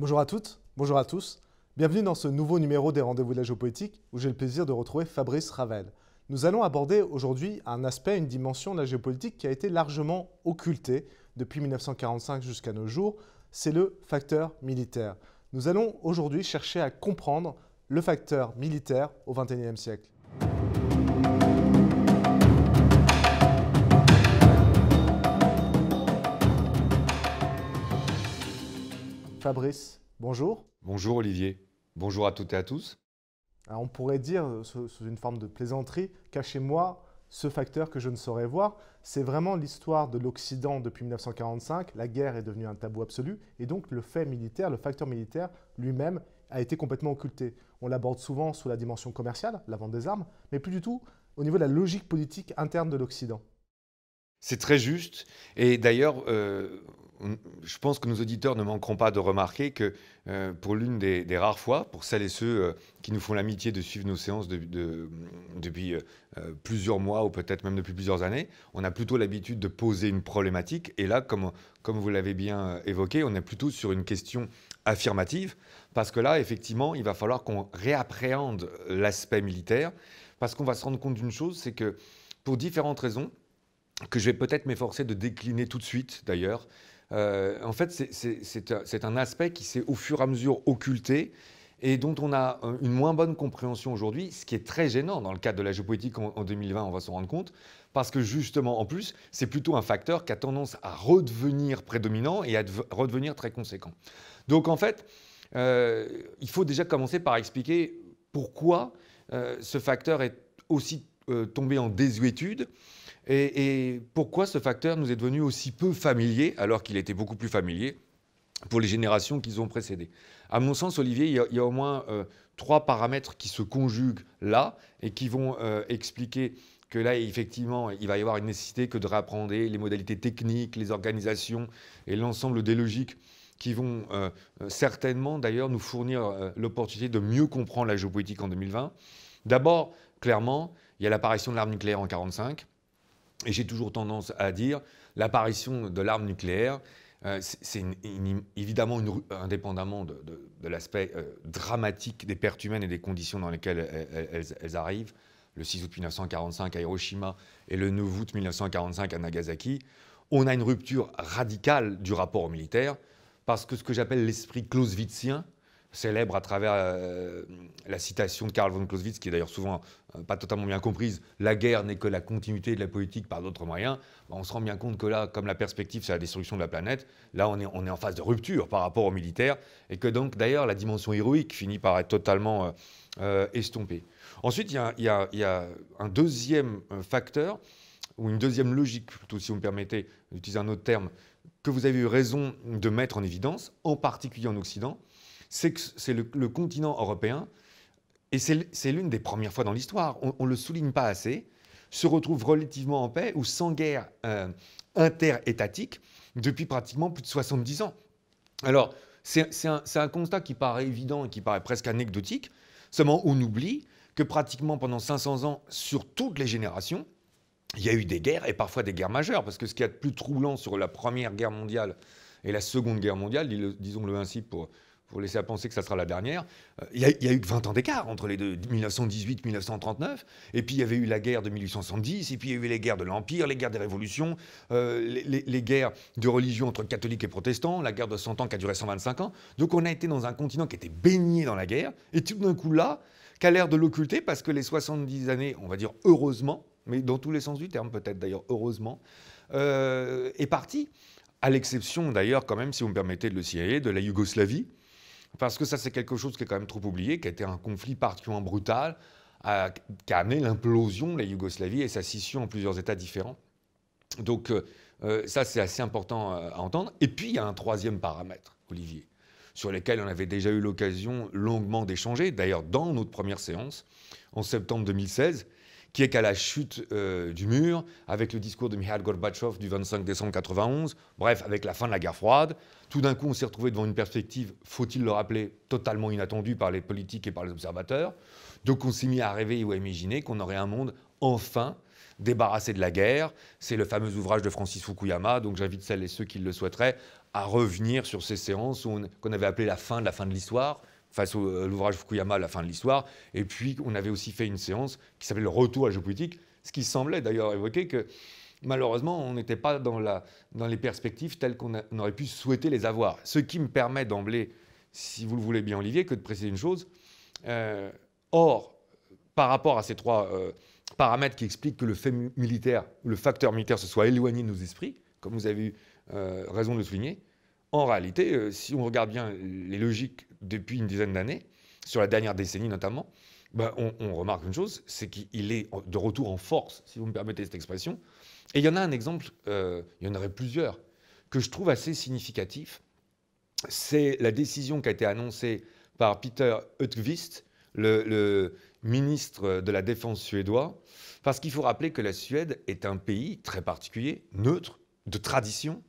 Bonjour à toutes, bonjour à tous. Bienvenue dans ce nouveau numéro des Rendez-vous de la géopolitique où j'ai le plaisir de retrouver Fabrice Ravel. Nous allons aborder aujourd'hui un aspect, une dimension de la géopolitique qui a été largement occultée depuis 1945 jusqu'à nos jours, c'est le facteur militaire. Nous allons aujourd'hui chercher à comprendre le facteur militaire au XXIe siècle. Fabrice, bonjour. Bonjour Olivier, bonjour à toutes et à tous. Alors on pourrait dire, sous une forme de plaisanterie, cachez-moi ce facteur que je ne saurais voir. C'est vraiment l'histoire de l'Occident depuis 1945. La guerre est devenue un tabou absolu. Et donc le fait militaire, le facteur militaire lui-même a été complètement occulté. On l'aborde souvent sous la dimension commerciale, la vente des armes, mais plus du tout au niveau de la logique politique interne de l'Occident. C'est très juste. Et d'ailleurs, je pense que nos auditeurs ne manqueront pas de remarquer que pour l'une des rares fois, pour celles et ceux qui nous font l'amitié de suivre nos séances depuis plusieurs mois ou peut-être même depuis plusieurs années, on a plutôt l'habitude de poser une problématique. Et là, comme vous l'avez bien évoqué, on est plutôt sur une question affirmative. Parce que là, effectivement, il va falloir qu'on réappréhende l'aspect militaire. Parce qu'on va se rendre compte d'une chose, c'est que pour différentes raisons, que je vais peut-être m'efforcer de décliner tout de suite d'ailleurs. En fait, c'est un aspect qui s'est au fur et à mesure occulté et dont on a une moins bonne compréhension aujourd'hui, ce qui est très gênant dans le cadre de la géopolitique en 2020, on va s'en rendre compte, parce que justement, en plus, c'est plutôt un facteur qui a tendance à redevenir prédominant et à redevenir très conséquent. Donc en fait, il faut déjà commencer par expliquer pourquoi ce facteur est aussi tombé en désuétude. Et pourquoi ce facteur nous est devenu aussi peu familier, alors qu'il était beaucoup plus familier pour les générations qui ont précédé. À mon sens, Olivier, il y a au moins trois paramètres qui se conjuguent là et qui vont expliquer que là, effectivement, il va y avoir une nécessité que de réapprendre les modalités techniques, les organisations et l'ensemble des logiques qui vont certainement d'ailleurs nous fournir l'opportunité de mieux comprendre la géopolitique en 2020. D'abord, clairement, il y a l'apparition de l'arme nucléaire en 1945. Et j'ai toujours tendance à dire l'apparition de l'arme nucléaire, c'est évidemment, indépendamment de l'aspect dramatique des pertes humaines et des conditions dans lesquelles elles arrivent, le 6 août 1945 à Hiroshima et le 9 août 1945 à Nagasaki, on a une rupture radicale du rapport au militaire, parce que ce que j'appelle l'esprit clausewitzien, célèbre à travers la citation de Karl von Clausewitz, qui est d'ailleurs souvent pas totalement bien comprise, la guerre n'est que la continuité de la politique par d'autres moyens. On se rend bien compte que là, comme la perspective c'est la destruction de la planète, là on est en phase de rupture par rapport aux militaires, et que donc d'ailleurs la dimension héroïque finit par être totalement estompée. Ensuite, il y a un deuxième facteur, ou une deuxième logique, plutôt si vous me permettez d'utiliser un autre terme, que vous avez eu raison de mettre en évidence, en particulier en Occident, c'est que c'est le continent européen, et c'est l'une des premières fois dans l'histoire, on ne le souligne pas assez, se retrouve relativement en paix ou sans guerre interétatique depuis pratiquement plus de 70 ans. Alors, c'est un constat qui paraît évident et qui paraît presque anecdotique, seulement on oublie que pratiquement pendant 500 ans, sur toutes les générations, il y a eu des guerres, et parfois des guerres majeures, parce que ce qui est de plus troublant sur la Première Guerre mondiale et la Seconde Guerre mondiale, disons-le ainsi pour laisser à penser que ça sera la dernière, il y a eu que 20 ans d'écart entre les deux, 1918-1939, et puis il y avait eu la guerre de 1870, et puis il y a eu les guerres de l'Empire, les guerres des révolutions, les guerres de religion entre catholiques et protestants, la guerre de 100 ans qui a duré 125 ans. Donc on a été dans un continent qui était baigné dans la guerre, et tout d'un coup là, qu'a l'air de l'occulter, parce que les 70 années, on va dire heureusement, mais dans tous les sens du terme peut-être d'ailleurs, heureusement, est parti, à l'exception d'ailleurs quand même, si vous me permettez de le signaler, de la Yougoslavie, parce que ça, c'est quelque chose qui est quand même trop oublié, qui a été un conflit particulièrement brutal, qui a amené l'implosion de la Yougoslavie et sa scission en plusieurs États différents. Donc ça, c'est assez important à entendre. Et puis, il y a un troisième paramètre, Olivier, sur lequel on avait déjà eu l'occasion longuement d'échanger, d'ailleurs dans notre première séance, en septembre 2016, qui est qu'à la chute du mur, avec le discours de Mikhail Gorbatchev du 25 décembre 1991, bref, avec la fin de la guerre froide, tout d'un coup, on s'est retrouvé devant une perspective, faut-il le rappeler, totalement inattendue par les politiques et par les observateurs. Donc on s'est mis à rêver ou à imaginer qu'on aurait un monde enfin débarrassé de la guerre. C'est le fameux ouvrage de Francis Fukuyama, donc j'invite celles et ceux qui le souhaiteraient à revenir sur ces séances qu'on avait appelées la fin de l'histoire, face à l'ouvrage Fukuyama, la fin de l'histoire. Et puis, on avait aussi fait une séance qui s'appelait le retour à la géopolitique, ce qui semblait d'ailleurs évoquer que malheureusement, on n'était pas dans les perspectives telles qu'on aurait pu souhaiter les avoir. Ce qui me permet d'emblée, si vous le voulez bien, Olivier, que de préciser une chose. Or, par rapport à ces trois paramètres qui expliquent que le fait militaire, le facteur militaire se soit éloigné de nos esprits, comme vous avez eu raison de le souligner, en réalité, si on regarde bien les logiques depuis une dizaine d'années, sur la dernière décennie notamment, ben on remarque une chose, c'est qu'il est de retour en force, si vous me permettez cette expression. Et il y en a un exemple, il y en aurait plusieurs, que je trouve assez significatif. C'est la décision qui a été annoncée par Peter Hultqvist, le ministre de la Défense suédois, parce qu'il faut rappeler que la Suède est un pays très particulier, neutre, de tradition.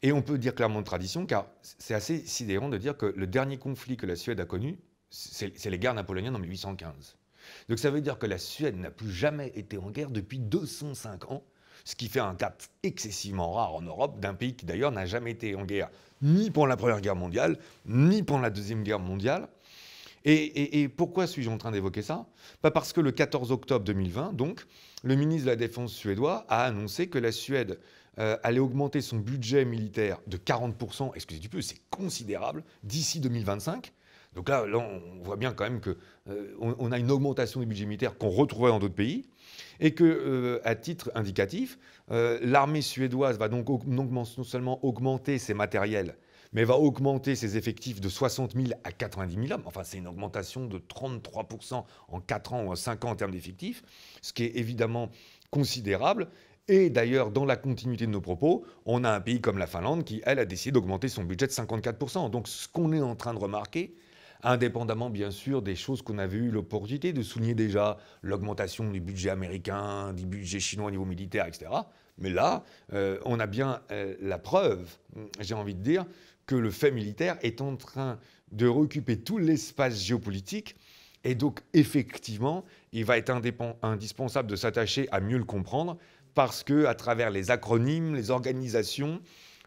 Et on peut dire clairement de tradition, car c'est assez sidérant de dire que le dernier conflit que la Suède a connu, c'est les guerres napoléoniennes en 1815. Donc ça veut dire que la Suède n'a plus jamais été en guerre depuis 205 ans, ce qui fait un cas excessivement rare en Europe, d'un pays qui d'ailleurs n'a jamais été en guerre ni pendant la Première Guerre mondiale, ni pendant la Deuxième Guerre mondiale. Et pourquoi suis-je en train d'évoquer ça? Pas parce que le 14 octobre 2020, donc, le ministre de la Défense suédois a annoncé que la Suède allait augmenter son budget militaire de 40%, excusez du peu, c'est considérable, d'ici 2025. Donc là, on voit bien quand même qu'on a une augmentation du budget militaire qu'on retrouvait dans d'autres pays. Et que, à titre indicatif, l'armée suédoise va donc non seulement augmenter ses matériels, mais va augmenter ses effectifs de 60 000 à 90 000 hommes. Enfin, c'est une augmentation de 33% en 4 ans ou en 5 ans en termes d'effectifs, ce qui est évidemment considérable. Et d'ailleurs, dans la continuité de nos propos, on a un pays comme la Finlande qui, elle, a décidé d'augmenter son budget de 54%. Donc, ce qu'on est en train de remarquer, indépendamment bien sûr des choses qu'on avait eu l'opportunité de souligner déjà, l'augmentation du budget américain, du budget chinois au niveau militaire, etc. Mais là, on a bien la preuve, j'ai envie de dire, que le fait militaire est en train de recouper tout l'espace géopolitique. Et donc, effectivement, il va être indispensable de s'attacher à mieux le comprendre parce qu'à travers les acronymes, les organisations,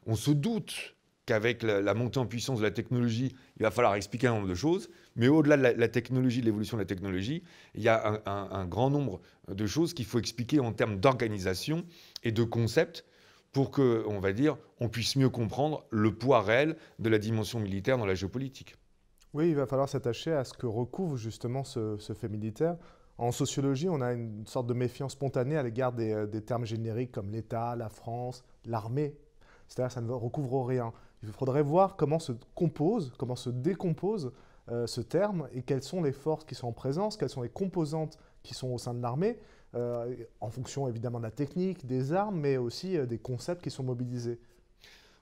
on se doute qu'avec la montée en puissance de la technologie, il va falloir expliquer un nombre de choses. Mais au-delà de la technologie, de l'évolution de la technologie, il y a un grand nombre de choses qu'il faut expliquer en termes d'organisation et de concepts pour que, on va dire, on puisse mieux comprendre le poids réel de la dimension militaire dans la géopolitique. Oui, il va falloir s'attacher à ce que recouvre justement ce fait militaire. En sociologie, on a une sorte de méfiance spontanée à l'égard des termes génériques comme l'État, la France, l'armée. C'est-à-dire que ça ne recouvre rien. Il faudrait voir comment se compose, comment se décompose ce terme et quelles sont les forces qui sont en présence, quelles sont les composantes qui sont au sein de l'armée, en fonction évidemment de la technique, des armes, mais aussi des concepts qui sont mobilisés.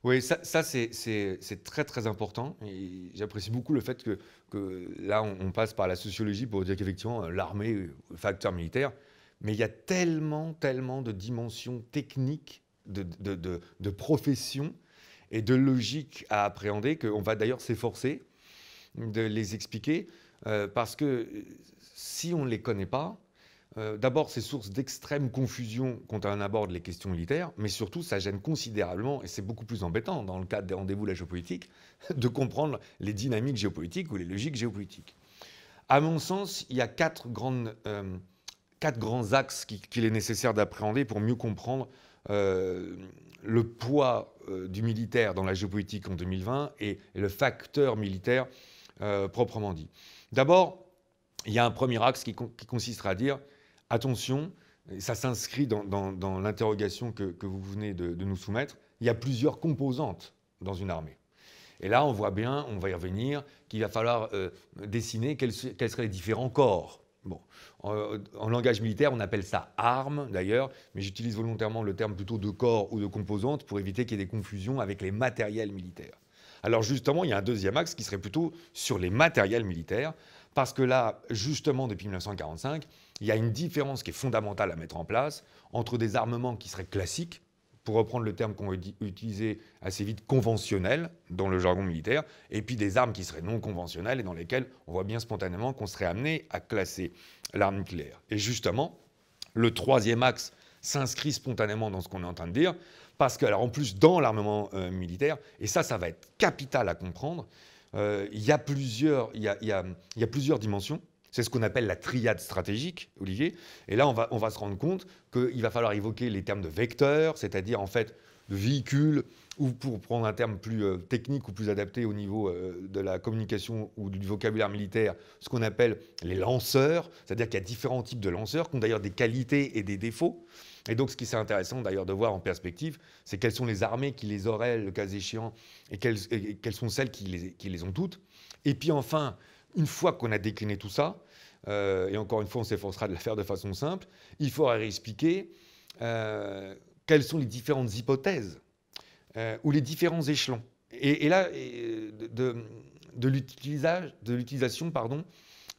Oui, ça c'est très très important. Et j'apprécie beaucoup le fait que là, on passe par la sociologie pour dire qu'effectivement, l'armée, le facteur militaire, mais il y a tellement, tellement de dimensions techniques, de professions et de logique à appréhender qu'on va d'ailleurs s'efforcer de les expliquer parce que si on ne les connaît pas, d'abord c'est source d'extrême confusion quand on aborde les questions militaires, mais surtout ça gêne considérablement, et c'est beaucoup plus embêtant dans le cadre des rendez-vous de la géopolitique, de comprendre les dynamiques géopolitiques ou les logiques géopolitiques. À mon sens, il y a quatre grands axes qu'il est nécessaire d'appréhender pour mieux comprendre le poids du militaire dans la géopolitique en 2020 et le facteur militaire proprement dit. D'abord, il y a un premier axe qui consistera à dire attention, ça s'inscrit dans l'interrogation que vous venez de nous soumettre, il y a plusieurs composantes dans une armée. Et là, on voit bien, on va y revenir, qu'il va falloir dessiner quels seraient les différents corps. Bon, en langage militaire, on appelle ça armes d'ailleurs, mais j'utilise volontairement le terme plutôt de corps ou de composantes pour éviter qu'il y ait des confusions avec les matériels militaires. Alors justement, il y a un deuxième axe qui serait plutôt sur les matériels militaires, parce que là, justement, depuis 1945, il y a une différence qui est fondamentale à mettre en place entre des armements qui seraient classiques, pour reprendre le terme qu'on va utiliser assez vite, conventionnels dans le jargon militaire, et puis des armes qui seraient non conventionnelles et dans lesquelles on voit bien spontanément qu'on serait amené à classer l'arme nucléaire. Et justement, le troisième axe s'inscrit spontanément dans ce qu'on est en train de dire, Parce que, alors en plus, dans l'armement militaire, et ça va être capital à comprendre, il y a plusieurs dimensions. C'est ce qu'on appelle la triade stratégique, Olivier. Et là, on va se rendre compte qu'il va falloir évoquer les termes de vecteurs, c'est-à-dire en fait de véhicules, ou pour prendre un terme plus technique ou plus adapté au niveau de la communication ou du vocabulaire militaire, ce qu'on appelle les lanceurs, c'est-à-dire qu'il y a différents types de lanceurs qui ont d'ailleurs des qualités et des défauts. Et donc, ce qui est intéressant d'ailleurs de voir en perspective, c'est quelles sont les armées qui les auraient, le cas échéant, et quelles sont celles qui les ont toutes. Et puis enfin, une fois qu'on a décliné tout ça, et encore une fois, on s'efforcera de le faire de façon simple, il faudra expliquer quelles sont les différentes hypothèses ou les différents échelons. Et là, de l'utilisation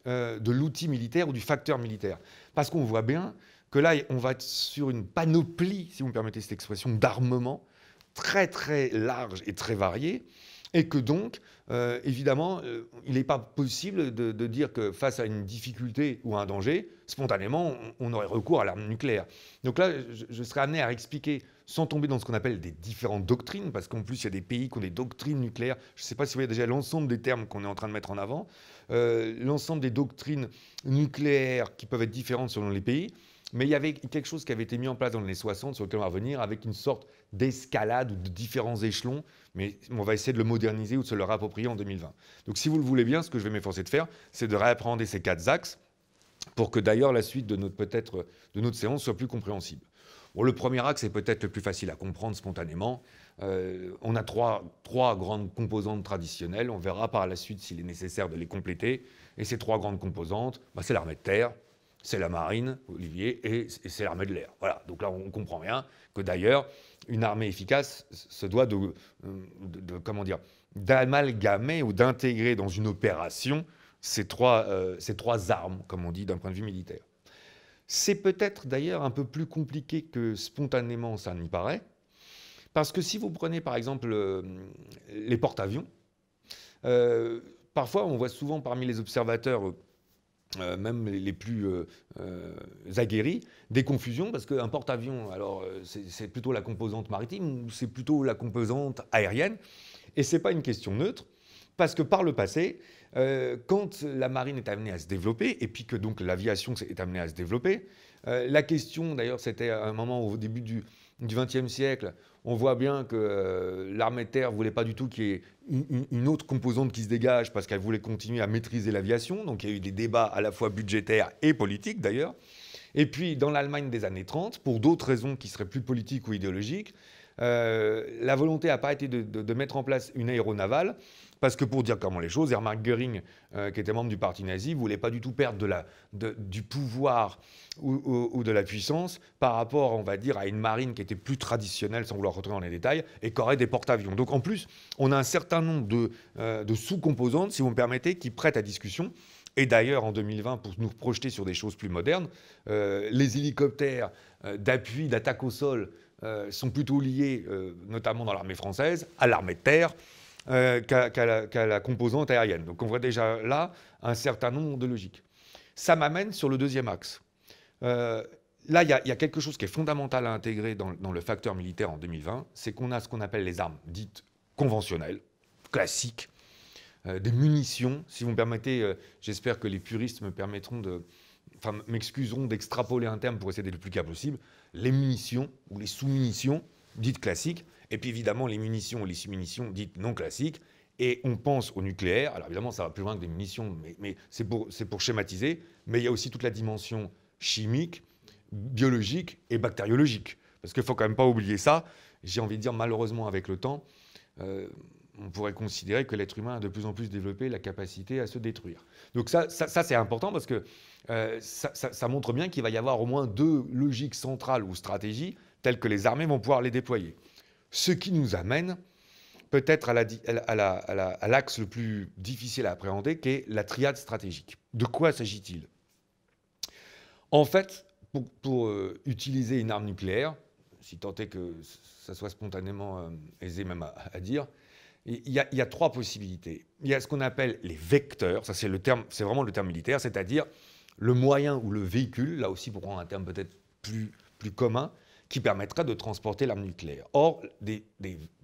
de l'outil militaire ou du facteur militaire. Parce qu'on voit bien que là, on va être sur une panoplie, si vous me permettez cette expression, d'armement très très large et très varié, et que donc, évidemment, il n'est pas possible de dire que face à une difficulté ou à un danger, spontanément, on aurait recours à l'arme nucléaire. Donc là, je serais amené à expliquer, sans tomber dans ce qu'on appelle des différentes doctrines, parce qu'en plus, il y a des pays qui ont des doctrines nucléaires. Je ne sais pas si vous voyez déjà l'ensemble des termes qu'on est en train de mettre en avant, l'ensemble des doctrines nucléaires qui peuvent être différentes selon les pays. Mais il y avait quelque chose qui avait été mis en place dans les années 60 sur lequel on va revenir avec une sorte d'escalade ou de différents échelons, mais on va essayer de le moderniser ou de se le réapproprier en 2020. Donc si vous le voulez bien, ce que je vais m'efforcer de faire, c'est de réappréhender ces 4 axes pour que d'ailleurs la suite de notre séance soit plus compréhensible. Bon, le premier axe est peut-être le plus facile à comprendre spontanément. On a trois grandes composantes traditionnelles. On verra par la suite s'il est nécessaire de les compléter. Et ces 3 grandes composantes, c'est l'armée de terre, c'est la marine, Olivier, et c'est l'armée de l'air. Voilà, donc là on comprend bien que d'ailleurs une armée efficace se doit d'amalgamer ou d'intégrer dans une opération ces trois armes, comme on dit d'un point de vue militaire. C'est peut-être d'ailleurs un peu plus compliqué que spontanément ça n'y paraît, parce que si vous prenez par exemple les porte-avions, parfois on voit souvent parmi les observateurs même les plus aguerris, des confusions, parce qu'un porte-avions, alors c'est plutôt la composante maritime ou c'est plutôt la composante aérienne, et c'est pas une question neutre, parce que par le passé, quand la marine est amenée à se développer, et puis que donc l'aviation est amenée à se développer, la question, d'ailleurs, c'était à un moment au début du XXe siècle, on voit bien que l'armée de terre ne voulait pas du tout qu'il y ait une autre composante qui se dégage parce qu'elle voulait continuer à maîtriser l'aviation. Donc il y a eu des débats à la fois budgétaires et politiques d'ailleurs. Et puis dans l'Allemagne des années 30, pour d'autres raisons qui seraient plus politiques ou idéologiques, la volonté n'a pas été de mettre en place une aéronavale, parce que pour dire comment les choses, Hermann Göring, qui était membre du parti nazi, ne voulait pas du tout perdre du pouvoir ou de la puissance par rapport, on va dire, à une marine qui était plus traditionnelle, sans vouloir rentrer dans les détails, et qui aurait des porte-avions. Donc en plus, on a un certain nombre de sous-composantes, si vous me permettez, qui prêtent à discussion. Et d'ailleurs, en 2020, pour nous projeter sur des choses plus modernes, les hélicoptères d'appui, d'attaque au sol, sont plutôt liés, notamment dans l'armée française, à l'armée de terre, qu'à la composante aérienne. Donc on voit déjà là un certain nombre de logiques. Ça m'amène sur le deuxième axe. Là, il y a quelque chose qui est fondamental à intégrer dans le facteur militaire en 2020, c'est qu'on a ce qu'on appelle les armes dites conventionnelles, classiques, des munitions. Si vous me permettez, j'espère que les puristes m'excuseront d'extrapoler un terme pour essayer d'être le plus clair possible, les munitions ou les sous-munitions dites classiques, et puis évidemment les munitions ou les sous-munitions dites non classiques, et on pense au nucléaire. Alors évidemment ça va plus loin que des munitions, mais c'est pour schématiser, mais il y a aussi toute la dimension chimique, biologique et bactériologique, parce qu'il ne faut quand même pas oublier ça. J'ai envie de dire malheureusement avec le temps, on pourrait considérer que l'être humain a de plus en plus développé la capacité à se détruire. Donc ça c'est important parce que ça montre bien qu'il va y avoir au moins 2 logiques centrales ou stratégies telles que les armées vont pouvoir les déployer. Ce qui nous amène peut-être à l'axe le plus difficile à appréhender, qui est la triade stratégique. De quoi s'agit-il ? En fait, pour utiliser une arme nucléaire, si tant est que ça soit spontanément aisé même à dire, il y a 3 possibilités. Il y a ce qu'on appelle les vecteurs, ça c'est vraiment le terme militaire, c'est-à-dire le moyen ou le véhicule, là aussi pour prendre un terme peut-être plus commun, qui permettra de transporter l'arme nucléaire. Or, des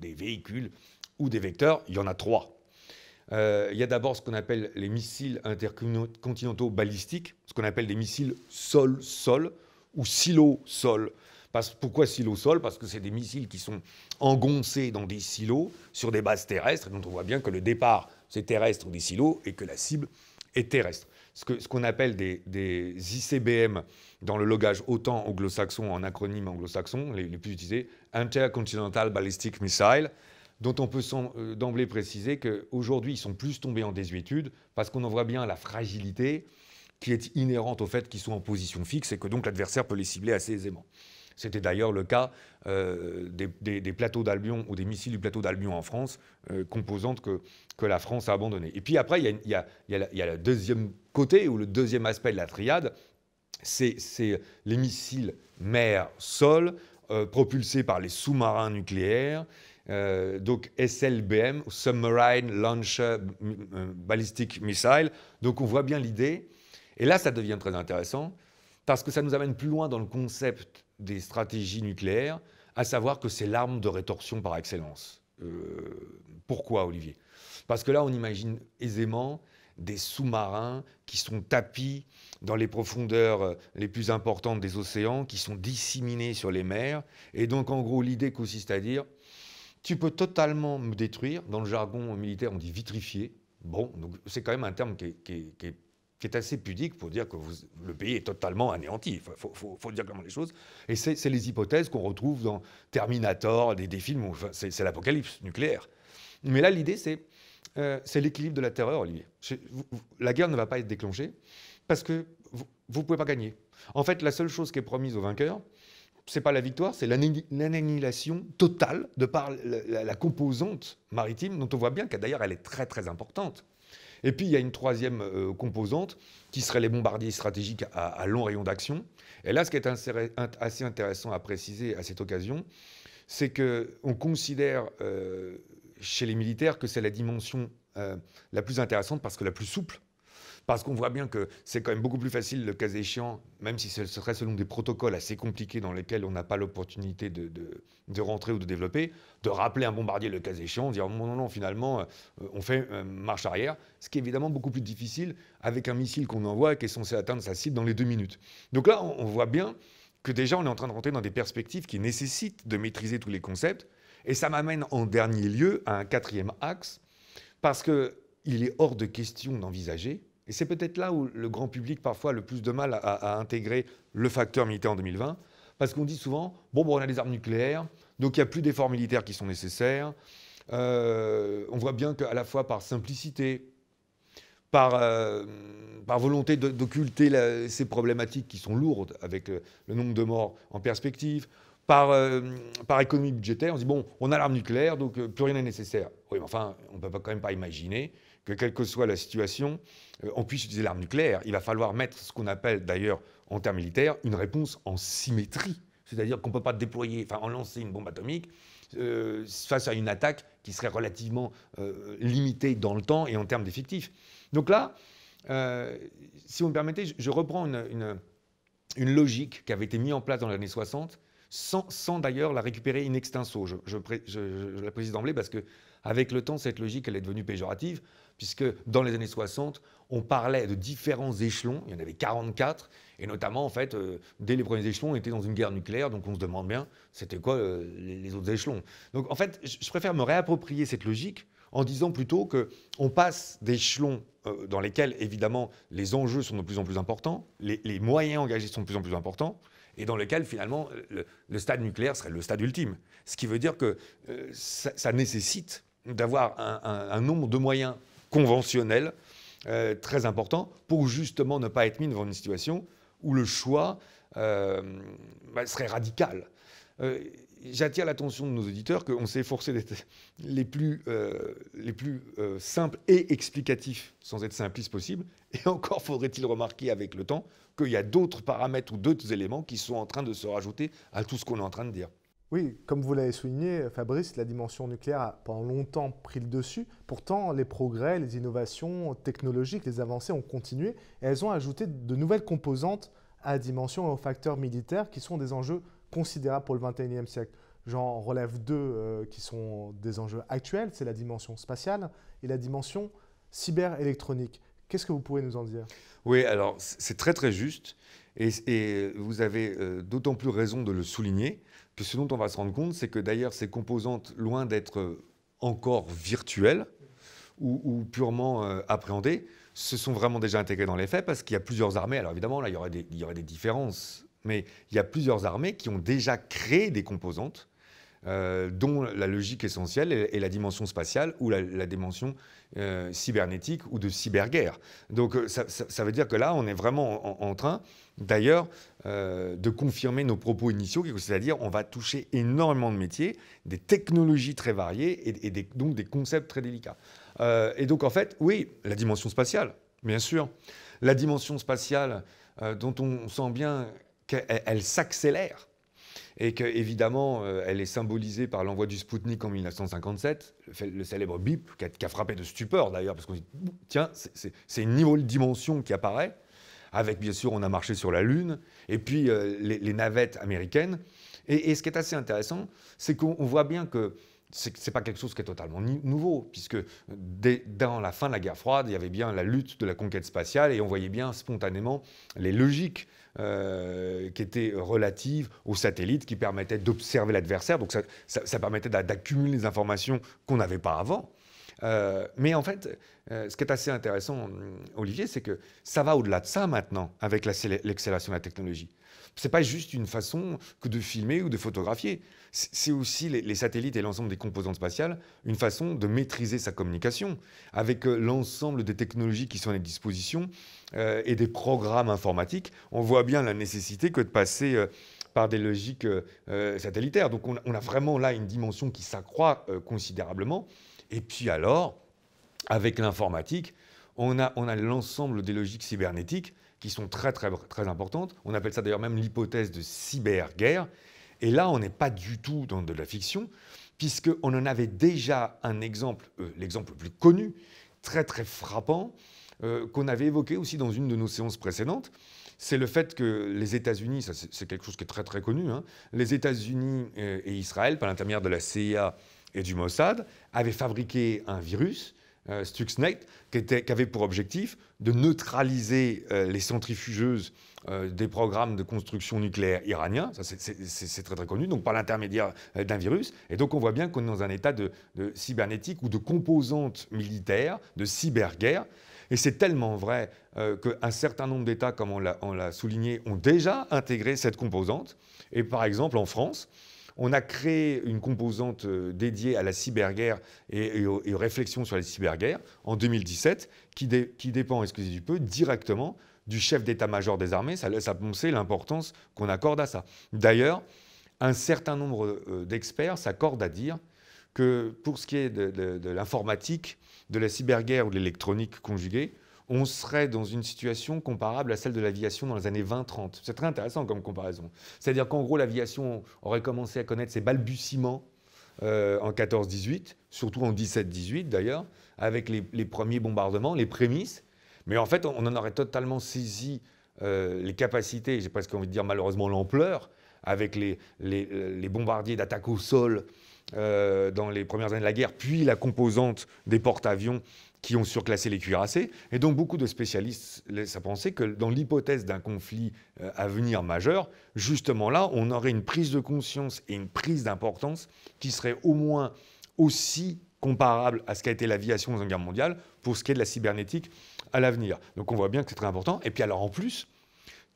véhicules ou des vecteurs, il y en a 3. Il y a d'abord ce qu'on appelle les missiles intercontinentaux balistiques, ce qu'on appelle des missiles sol-sol ou silo-sol. Pourquoi silo-sol? Parce que c'est des missiles qui sont engoncés dans des silos sur des bases terrestres, et dont on voit bien que le départ, c'est terrestre des silos, et que la cible est terrestre. Ce qu'on appelle des ICBM dans le logage OTAN anglo-saxon, en acronyme anglo-saxon, les plus utilisés, Intercontinental Ballistic Missile, dont on peut d'emblée préciser qu'aujourd'hui, ils sont plus tombés en désuétude parce qu'on en voit bien la fragilité qui est inhérente au fait qu'ils sont en position fixe et que donc l'adversaire peut les cibler assez aisément. C'était d'ailleurs le cas des plateaux d'Albion ou des missiles du plateau d'Albion en France, composante que la France a abandonnée. Et puis après, il y a le deuxième côté ou le deuxième aspect de la triade, c'est les missiles mer-sol propulsés par les sous-marins nucléaires. Donc SLBM, Submarine Launcher Ballistic Missile. Donc on voit bien l'idée. Et là, ça devient très intéressant parce que ça nous amène plus loin dans le concept des stratégies nucléaires, à savoir que c'est l'arme de rétorsion par excellence. Pourquoi, Olivier? Parce que là, on imagine aisément des sous-marins qui sont tapis dans les profondeurs les plus importantes des océans, qui sont disséminés sur les mers. Et donc, en gros, l'idée consiste à dire, tu peux totalement me détruire. Dans le jargon militaire, on dit vitrifier. Bon, donc c'est quand même un terme qui est assez pudique pour dire que le pays est totalement anéanti. Il faut dire clairement les choses. Et c'est les hypothèses qu'on retrouve dans Terminator, des films, c'est l'apocalypse nucléaire. Mais là, l'idée, c'est l'équilibre de la terreur, Olivier. La guerre ne va pas être déclenchée parce que vous ne pouvez pas gagner. En fait, la seule chose qui est promise aux vainqueurs, c'est pas la victoire, c'est l'annihilation totale de par la composante maritime, dont on voit bien que d'ailleurs elle est très très importante. Et puis il y a une troisième composante qui serait les bombardiers stratégiques à long rayon d'action. Et là, ce qui est assez intéressant à préciser à cette occasion, c'est qu'on considère chez les militaires que c'est la dimension la plus intéressante parce que la plus souple. Parce qu'on voit bien que c'est quand même beaucoup plus facile, le cas échéant, même si ce serait selon des protocoles assez compliqués dans lesquels on n'a pas l'opportunité de rentrer ou de développer, de rappeler un bombardier le cas échéant, dire non, finalement, on fait marche arrière, ce qui est évidemment beaucoup plus difficile avec un missile qu'on envoie et qui est censé atteindre sa cible dans les 2 minutes. Donc là, on voit bien que déjà, on est en train de rentrer dans des perspectives qui nécessitent de maîtriser tous les concepts. Et ça m'amène en dernier lieu à un 4e axe, parce qu'il est hors de question d'envisager. Et c'est peut-être là où le grand public parfois a le plus de mal à intégrer le facteur militaire en 2020, parce qu'on dit souvent, bon, on a des armes nucléaires, donc il n'y a plus d'efforts militaires qui sont nécessaires. On voit bien qu'à la fois par simplicité, par volonté d'occulter ces problématiques qui sont lourdes avec le nombre de morts en perspective, par économie budgétaire, on se dit, bon, on a l'arme nucléaire, donc plus rien n'est nécessaire. Oui, mais enfin, on ne peut quand même pas imaginer que quelle que soit la situation, on puisse utiliser l'arme nucléaire. Il va falloir mettre ce qu'on appelle d'ailleurs en termes militaires une réponse en symétrie. C'est-à-dire qu'on ne peut pas déployer, en lancer une bombe atomique face à une attaque qui serait relativement limitée dans le temps et en termes d'effectifs. Donc là, si vous me permettez, je reprends une logique qui avait été mise en place dans les années 60, sans d'ailleurs la récupérer in extenso. Je la précise d'emblée parce qu'avec le temps, cette logique, elle est devenue péjorative, puisque dans les années 60, on parlait de différents échelons, il y en avait 44, et notamment, en fait, dès les premiers échelons, on était dans une guerre nucléaire, donc on se demande bien, c'était quoi les autres échelons. Donc en fait, je préfère me réapproprier cette logique en disant plutôt qu'on passe d'échelons dans lesquels, évidemment, les enjeux sont de plus en plus importants, les moyens engagés sont de plus en plus importants, et dans lequel, finalement, le stade nucléaire serait le stade ultime. Ce qui veut dire que ça nécessite d'avoir un nombre de moyens conventionnels très important pour justement ne pas être mis devant une situation où le choix serait radical. J'attire l'attention de nos auditeurs qu'on s'est efforcé d'être les plus simples et explicatifs, sans être simpliste possible. Et encore faudrait-il remarquer avec le temps qu'il y a d'autres paramètres ou d'autres éléments qui sont en train de se rajouter à tout ce qu'on est en train de dire. Oui, comme vous l'avez souligné, Fabrice, la dimension nucléaire a pendant longtemps pris le dessus. Pourtant, les progrès, les innovations technologiques, les avancées ont continué et elles ont ajouté de nouvelles composantes à la dimension et aux facteurs militaires qui sont des enjeux considérables pour le 21e siècle. J'en relève deux qui sont des enjeux actuels, c'est la dimension spatiale et la dimension cyber-électronique. Qu'est-ce que vous pouvez nous en dire? Oui, alors c'est très très juste et vous avez d'autant plus raison de le souligner que ce dont on va se rendre compte, c'est que d'ailleurs ces composantes, loin d'être encore virtuelles ou purement appréhendées, se sont vraiment déjà intégrées dans les faits parce qu'il y a plusieurs armées. Alors évidemment, là, il y aurait des différences, mais il y a plusieurs armées qui ont déjà créé des composantes dont la logique essentielle est la dimension spatiale ou la dimension cybernétique ou de cyberguerre. Donc ça veut dire que là, on est vraiment en train, d'ailleurs, de confirmer nos propos initiaux, c'est-à-dire on va toucher énormément de métiers, des technologies très variées et donc des concepts très délicats. Et donc en fait, oui, la dimension spatiale, bien sûr. La dimension spatiale dont on sent bien qu'elle s'accélère. Et qu'évidemment, elle est symbolisée par l'envoi du Spoutnik en 1957, le célèbre bip qui a frappé de stupeur d'ailleurs, parce qu'on dit, tiens, c'est une nouvelle dimension qui apparaît, avec bien sûr, on a marché sur la Lune, et puis les navettes américaines. Et ce qui est assez intéressant, c'est qu'on voit bien que ce n'est pas quelque chose qui est totalement nouveau, puisque dans la fin de la guerre froide, il y avait bien la lutte de la conquête spatiale, et on voyait bien spontanément les logiques qui étaient relatives aux satellites, qui permettaient d'observer l'adversaire. Donc ça permettait d'accumuler les informations qu'on n'avait pas avant. Mais en fait, ce qui est assez intéressant, Olivier, c'est que ça va au-delà de ça maintenant, avec l'accélération de la technologie. Ce n'est pas juste une façon que de filmer ou de photographier. C'est aussi les satellites et l'ensemble des composantes spatiales, une façon de maîtriser sa communication avec l'ensemble des technologies qui sont à notre disposition et des programmes informatiques. On voit bien la nécessité que de passer par des logiques satellitaires. Donc on a vraiment là une dimension qui s'accroît considérablement. Et puis alors, avec l'informatique, on a l'ensemble des logiques cybernétiques qui sont très, très, très importantes. On appelle ça d'ailleurs même l'hypothèse de cyberguerre. Et là, on n'est pas du tout dans de la fiction, puisqu'on en avait déjà un exemple, l'exemple le plus connu, très, très frappant, qu'on avait évoqué aussi dans une de nos séances précédentes. C'est le fait que les États-Unis, ça c'est quelque chose qui est très, très connu, hein, les États-Unis et Israël, par l'intermédiaire de la CIA et du Mossad, avaient fabriqué un virus, Stuxnet, qui avait pour objectif de neutraliser les centrifugeuses des programmes de construction nucléaire iraniens. Ça, c'est très très connu, donc par l'intermédiaire d'un virus. Et donc on voit bien qu'on est dans un état de cybernétique ou de composantes militaires, de cyberguerre. Et c'est tellement vrai qu'un certain nombre d'États, comme on l'a souligné, ont déjà intégré cette composante. Et par exemple en France, on a créé une composante dédiée à la cyberguerre et aux réflexions sur la cyberguerre en 2017 qui dépend, excusez du peu, directement du chef d'état-major des armées. Ça laisse à penser l'importance qu'on accorde à ça. D'ailleurs, un certain nombre d'experts s'accordent à dire que pour ce qui est de l'informatique, de la cyberguerre ou de l'électronique conjuguée, on serait dans une situation comparable à celle de l'aviation dans les années 20-30. C'est très intéressant comme comparaison. C'est-à-dire qu'en gros, l'aviation aurait commencé à connaître ses balbutiements en 14-18, surtout en 17-18 d'ailleurs, avec les premiers bombardements, les prémices. Mais en fait, on en aurait totalement saisi les capacités, j'ai presque envie de dire malheureusement l'ampleur, avec les bombardiers d'attaque au sol dans les premières années de la guerre, puis la composante des porte-avions qui ont surclassé les cuirassés. Et donc beaucoup de spécialistes laissent à penser que dans l'hypothèse d'un conflit à venir majeur, justement là, on aurait une prise de conscience et une prise d'importance qui serait au moins aussi comparable à ce qu'a été l'aviation dans la guerre mondiale pour ce qui est de la cybernétique à l'avenir. Donc on voit bien que c'est très important. Et puis alors en plus,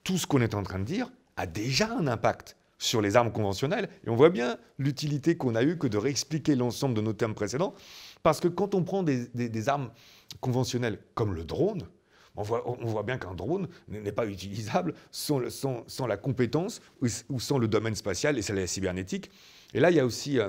tout ce qu'on est en train de dire a déjà un impact sur les armes conventionnelles. Et on voit bien l'utilité qu'on a eue que de réexpliquer l'ensemble de nos termes précédents. Parce que quand on prend des armes conventionnelles comme le drone, on voit bien qu'un drone n'est pas utilisable sans la compétence ou sans le domaine spatial et c'est la cybernétique. Et là, il y a aussi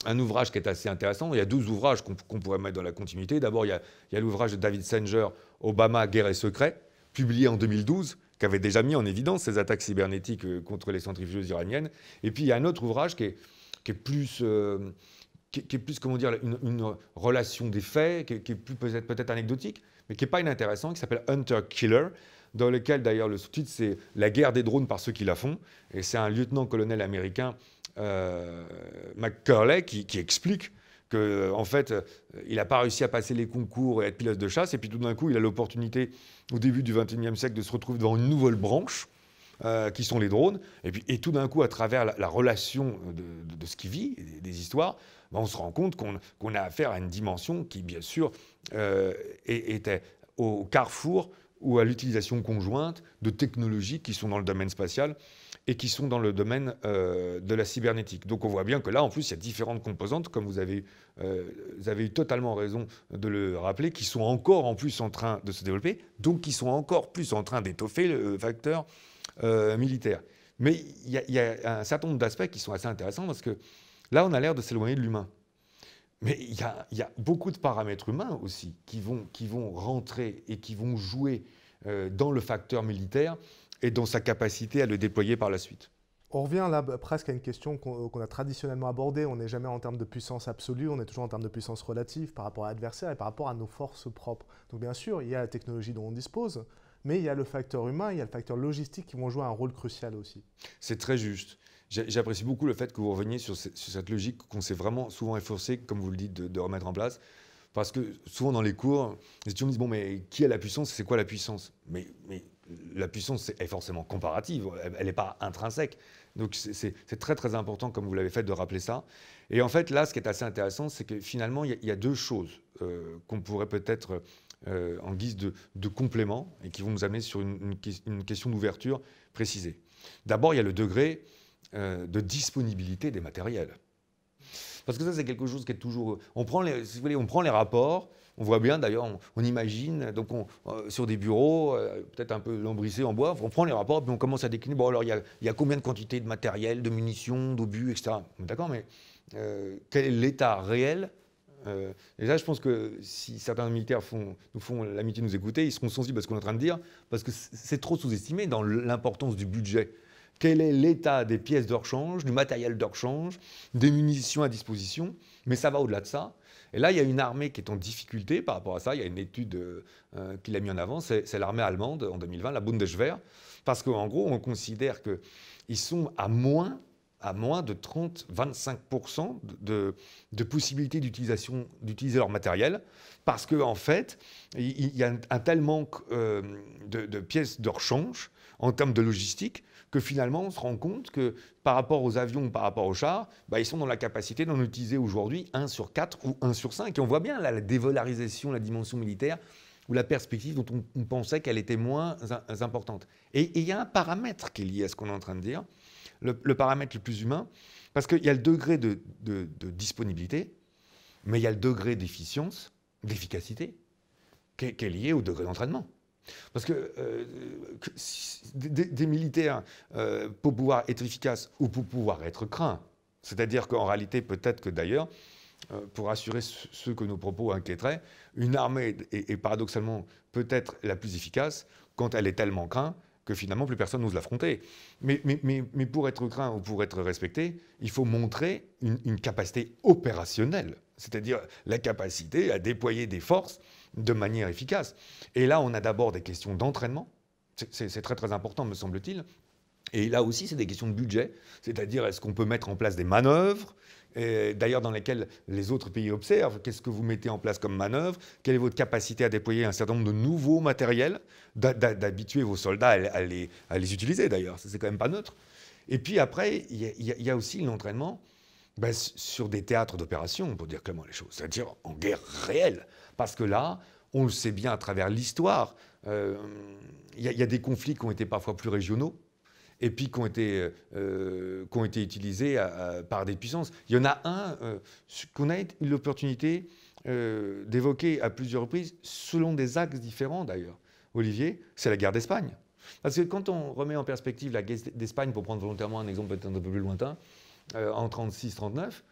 un ouvrage qui est assez intéressant. Il y a 2 ouvrages qu'on pourrait mettre dans la continuité. D'abord, il y a l'ouvrage de David Sanger, Obama, guerre et secret, publié en 2012, qui avait déjà mis en évidence ces attaques cybernétiques contre les centrifugeuses iraniennes. Et puis, il y a un autre ouvrage qui est plus... qui est plus, comment dire, une relation des faits, qui est plus peut-être anecdotique, mais qui n'est pas inintéressant, qui s'appelle Hunter Killer, dans lequel d'ailleurs le sous-titre c'est La guerre des drones par ceux qui la font. Et c'est un lieutenant-colonel américain, McCurley, qui explique que, en fait, il n'a pas réussi à passer les concours et à être pilote de chasse. Et puis tout d'un coup, il a l'opportunité, au début du XXIe siècle, de se retrouver devant une nouvelle branche, qui sont les drones. Et tout d'un coup, à travers la relation de ce qu'il vit, des histoires, ben, on se rend compte qu'on a affaire à une dimension qui, bien sûr, était au carrefour ou à l'utilisation conjointe de technologies qui sont dans le domaine spatial et qui sont dans le domaine de la cybernétique. Donc on voit bien que là, en plus, il y a différentes composantes, comme vous avez eu totalement raison de le rappeler, qui sont encore en plus en train de se développer, donc qui sont encore plus en train d'étoffer le facteur militaire. Mais il y a un certain nombre d'aspects qui sont assez intéressants, parce que là, on a l'air de s'éloigner de l'humain. Mais il y a beaucoup de paramètres humains aussi qui vont rentrer et qui vont jouer dans le facteur militaire et dans sa capacité à le déployer par la suite. On revient là presque à une question qu'on a traditionnellement abordée. On n'est jamais en termes de puissance absolue, on est toujours en termes de puissance relative par rapport à l'adversaire et par rapport à nos forces propres. Donc bien sûr, il y a la technologie dont on dispose, mais il y a le facteur humain, il y a le facteur logistique qui vont jouer un rôle crucial aussi. C'est très juste. J'apprécie beaucoup le fait que vous reveniez sur cette logique qu'on s'est vraiment souvent efforcé, comme vous le dites, de remettre en place. Parce que souvent dans les cours, les étudiants me disent « Bon, mais qui a la puissance? C'est quoi la puissance ?» Mais la puissance est forcément comparative, elle n'est pas intrinsèque. Donc c'est très très important, comme vous l'avez fait, de rappeler ça. Et en fait, là, ce qui est assez intéressant, c'est que finalement, il y a deux choses qu'on pourrait peut-être, en guise de complément, et qui vont nous amener sur une question d'ouverture précisée. D'abord, il y a le degré de disponibilité des matériels. Parce que ça, c'est quelque chose qui est toujours... On prend les rapports, on voit bien d'ailleurs, on imagine, donc sur des bureaux, peut-être un peu lambrissés en bois, on prend les rapports, puis on commence à décliner, bon alors il y a combien de quantités de matériel, de munitions, d'obus, etc. D'accord, mais quel est l'état réel? Et là, je pense que si certains militaires nous font l'amitié de nous écouter, ils seront sensibles à ce qu'on est en train de dire, parce que c'est trop sous-estimé dans l'importance du budget. Quel est l'état des pièces de rechange, du matériel de rechange, des munitions à disposition? Mais ça va au-delà de ça. Et là, il y a une armée qui est en difficulté par rapport à ça. Il y a une étude qui l'a mis en avant, c'est l'armée allemande en 2020, la Bundeswehr. Parce qu'en gros, on considère qu'ils sont à moins de 30-25% de possibilités d'utiliser leur matériel. Parce qu'en fait, il y a un tel manque de pièces de rechange en termes de logistique, que finalement, on se rend compte que par rapport aux avions, par rapport aux chars, ils sont dans la capacité d'en utiliser aujourd'hui 1 sur 4 ou 1 sur 5. Et on voit bien là, la dévalorisation, la dimension militaire, ou la perspective dont on pensait qu'elle était moins importante. Et il y a un paramètre qui est lié à ce qu'on est en train de dire, le paramètre le plus humain, parce qu'il y a le degré de disponibilité, mais il y a le degré d'efficience, d'efficacité, qui est lié au degré d'entraînement. Parce que des militaires, pour pouvoir être efficaces ou pour pouvoir être craints, c'est-à-dire qu'en réalité, peut-être que d'ailleurs, pour assurer ceux que nos propos inquiéteraient, une armée est paradoxalement peut-être la plus efficace quand elle est tellement crainte que finalement plus personne n'ose l'affronter. Mais pour être craint ou pour être respecté, il faut montrer une capacité opérationnelle, c'est-à-dire la capacité à déployer des forces de manière efficace. Et là, on a d'abord des questions d'entraînement, c'est très très important me semble-t-il, et là aussi c'est des questions de budget, c'est-à-dire est-ce qu'on peut mettre en place des manœuvres, d'ailleurs dans lesquelles les autres pays observent, qu'est-ce que vous mettez en place comme manœuvre, quelle est votre capacité à déployer un certain nombre de nouveaux matériels, d'habituer vos soldats à les utiliser d'ailleurs, c'est quand même pas neutre. Et puis après, il y a aussi l'entraînement sur des théâtres d'opération, pour dire clairement les choses, c'est-à-dire en guerre réelle. Parce que là, on le sait bien à travers l'histoire, il y a des conflits qui ont été parfois plus régionaux, et puis qui ont été utilisés par des puissances. Il y en a un qu'on a eu l'opportunité d'évoquer à plusieurs reprises, selon des axes différents d'ailleurs. Olivier, c'est la guerre d'Espagne. Parce que quand on remet en perspective la guerre d'Espagne, pour prendre volontairement un exemple peut-être un peu plus lointain, en 1936-1939,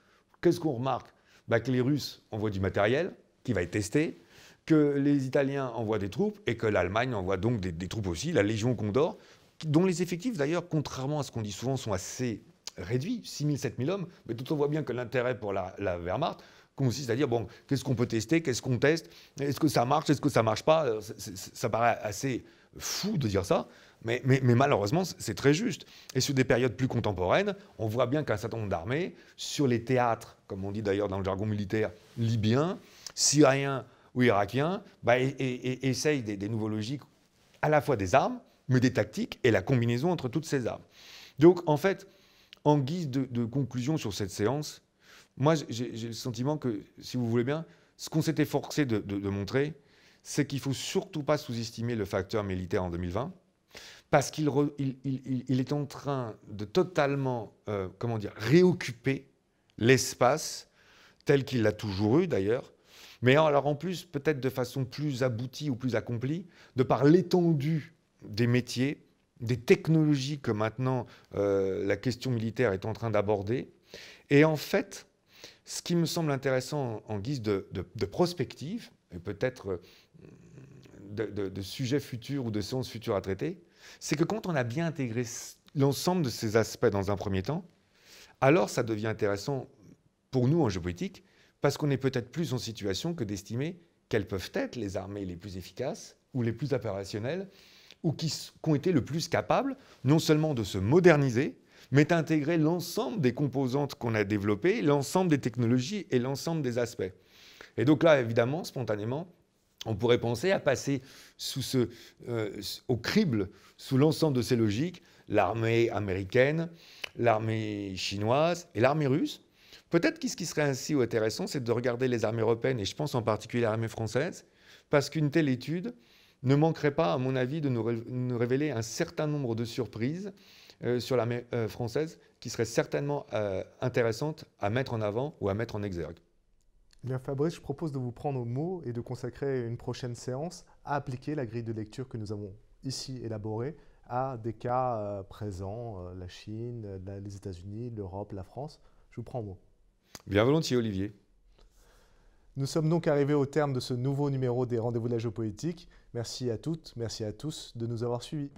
qu'est-ce qu'on remarque? Que les Russes envoient du matériel qui va être testé, que les Italiens envoient des troupes et que l'Allemagne envoie donc des troupes aussi, la Légion Condor, dont les effectifs d'ailleurs, contrairement à ce qu'on dit souvent, sont assez réduits, 6 000, 7 000 hommes, mais dont on voit bien que l'intérêt pour la Wehrmacht consiste à dire, bon, qu'est-ce qu'on peut tester, qu'est-ce qu'on teste, est-ce que ça marche pas, ça paraît assez fou de dire ça, mais malheureusement, c'est très juste. Et sur des périodes plus contemporaines, on voit bien qu'un certain nombre d'armées, sur les théâtres, comme on dit d'ailleurs dans le jargon militaire, libyens, syriens ou irakiens, essayent des nouveaux logiques, à la fois des armes, mais des tactiques et la combinaison entre toutes ces armes. Donc, en fait, en guise de conclusion sur cette séance, moi, j'ai le sentiment que, si vous voulez bien, ce qu'on s'était forcé de montrer, c'est qu'il ne faut surtout pas sous-estimer le facteur militaire en 2020, parce qu'il est en train de totalement, réoccuper l'espace tel qu'il l'a toujours eu d'ailleurs, mais alors en plus, peut-être de façon plus aboutie ou plus accomplie, de par l'étendue des métiers, des technologies que maintenant la question militaire est en train d'aborder. Et en fait, ce qui me semble intéressant en guise de prospective, et peut-être de sujets futurs ou de séances futures à traiter, c'est que quand on a bien intégré l'ensemble de ces aspects dans un premier temps, alors ça devient intéressant pour nous en géopolitique, parce qu'on est peut-être plus en situation que d'estimer quelles peuvent être les armées les plus efficaces ou les plus opérationnelles, ou qui ont été le plus capables non seulement de se moderniser, mais d'intégrer l'ensemble des composantes qu'on a développées, l'ensemble des technologies et l'ensemble des aspects. Et donc là, évidemment, spontanément, on pourrait penser à passer au crible, sous l'ensemble de ces logiques, l'armée américaine, l'armée chinoise et l'armée russe. Peut-être que ce qui serait ainsi intéressant, c'est de regarder les armées européennes, et je pense en particulier l'armée française, parce qu'une telle étude ne manquerait pas, à mon avis, de nous révéler un certain nombre de surprises sur l'armée française qui seraient certainement intéressantes à mettre en avant ou à mettre en exergue. Bien Fabrice, je propose de vous prendre au mot et de consacrer une prochaine séance à appliquer la grille de lecture que nous avons ici élaborée à des cas présents, la Chine, les États-Unis, l'Europe, la France. Je vous prends au mot. Bien volontiers, Olivier. Nous sommes donc arrivés au terme de ce nouveau numéro des Rendez-vous de la géopolitique. Merci à toutes, merci à tous de nous avoir suivis.